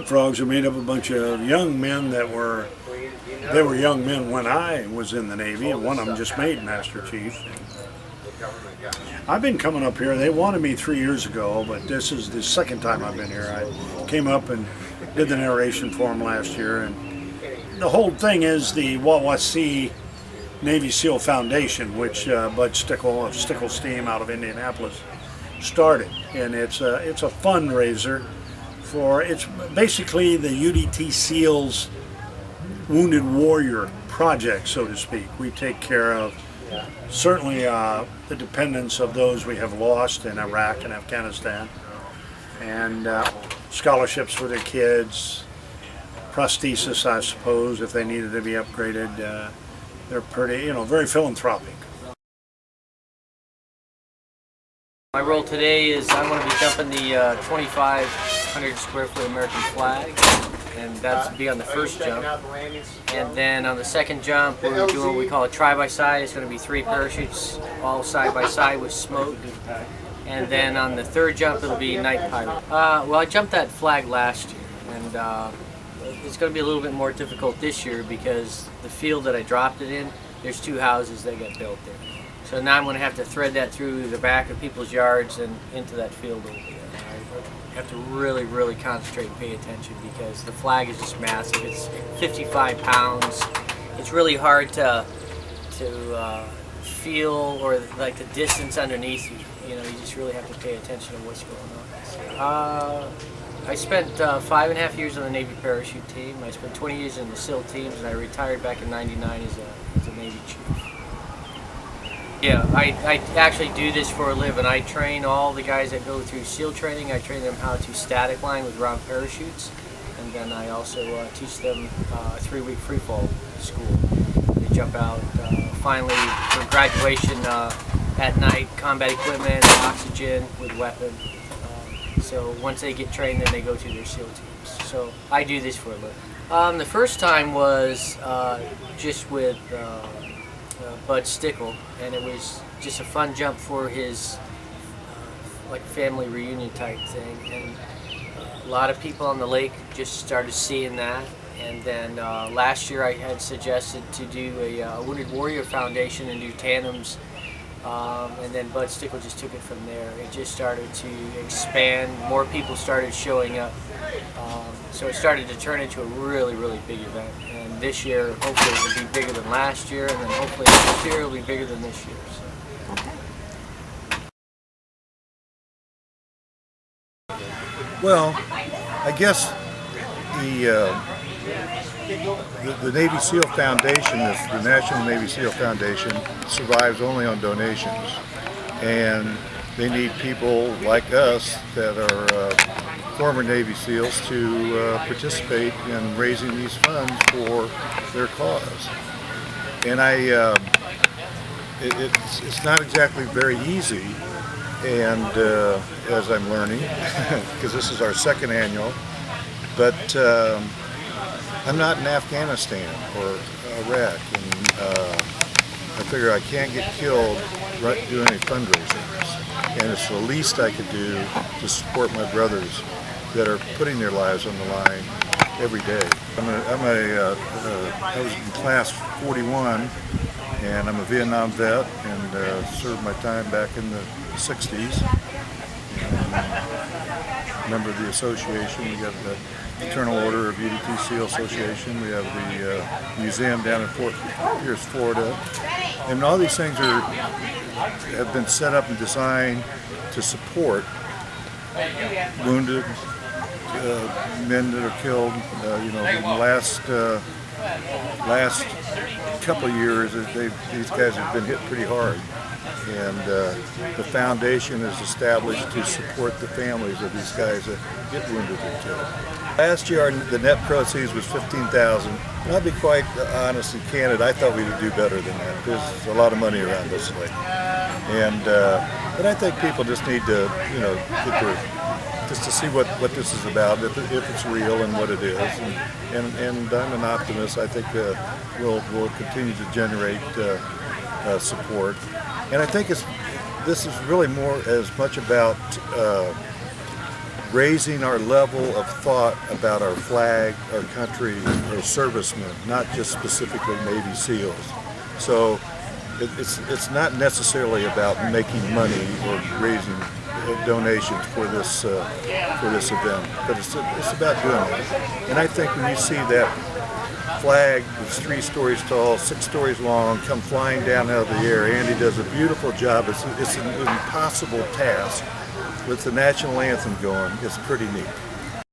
Frogs are made up of a bunch of young men they were young men when I was in the Navy, and one of them just made Master Chief. I've been coming up here. They wanted me 3 years ago, but this is the second time I've been here. I came up and did the narration for them last year, and the whole thing is the Wawasee Navy SEAL Foundation, which Bud Stickle of Stickle Steam out of Indianapolis started, and it's a fundraiser for, it's basically the UDT SEALs Wounded Warrior Project, so to speak. We take care of certainly the dependents of those we have lost in Iraq and Afghanistan, and scholarships for their kids, prosthesis, I suppose, if they needed to be upgraded. They're pretty, very philanthropic. My role today is I'm going to be jumping the 2,500 square foot American flag, and that's to be on the first jump. And then on the second jump, we're doing what we call a try-by-side. It's going to be 3 parachutes, all side by side with smoke. And then on the third jump, it'll be night pilot. Well, I jumped that flag last year, and it's going to be a little bit more difficult this year because the field that I dropped it in, there's 2 houses that got built there. So now I'm going to have to thread that through the back of people's yards and into that field over there. I have to really, really concentrate and pay attention because the flag is just massive. It's 55 pounds. It's really hard to feel, or like the distance underneath you. You just really have to pay attention to what's going on. I spent 5.5 years on the Navy parachute team. I spent 20 years in the SEAL teams, and I retired back in '99 as a Navy chief. Yeah, I actually do this for a living. I train all the guys that go through SEAL training. I train them how to static line with round parachutes, and then I also teach them a 3-week free fall school. They jump out finally for graduation at night, combat equipment, oxygen with weapon. So once they get trained, then they go to their SEAL teams. So I do this for a living. The first time was just with Bud Stickle, and it was just a fun jump for his like family reunion type thing, and a lot of people on the lake just started seeing that. And then last year I had suggested to do a Wounded Warrior Foundation and do tandems, and then Bud Stickle just took it from there. It just started to expand, more people started showing up, so it started to turn into a really, really big event. And this year, hopefully it will be bigger than last year, and then hopefully next year it will be bigger than this year. So. Well, I guess the Navy SEAL Foundation, the National Navy SEAL Foundation, survives only on donations, and they need people like us that are former Navy SEALs to participate in raising these funds for their cause. And it's not exactly very easy, and as I'm learning, because this is our second annual, but I'm not in Afghanistan or Iraq, and I figure I can't get killed doing a fundraiser, and it's the least I could do to support my brothers that are putting their lives on the line every day. I was in class 41, and I'm a Vietnam vet, and served my time back in the 60s. And member of the association. We got the Fraternal Order of UDT SEAL Association. We have the museum down in Fort Pierce, Florida. And all these things have been set up and designed to support wounded men that are killed. In the last couple of years, these guys have been hit pretty hard. And the foundation is established to support the families of these guys that get wounded and killed. Last year, the net proceeds was $15,000. And I'll be quite honest and candid, I thought we would do better than that. There's a lot of money around this lake. And but I think people just need to, get their, just to see what this is about, if it's real and what it is. And I'm an optimist. I think we'll continue to generate support. And I think this is really more as much about raising our level of thought about our flag, our country, our servicemen, not just specifically Navy SEALs. So it's not necessarily about making money or raising donations for this event, but it's about doing it. And I think when you see that flag that's 3 stories tall, 6 stories long, come flying down out of the air, Andy does a beautiful job. It's an impossible task. With the national anthem going, it's pretty neat.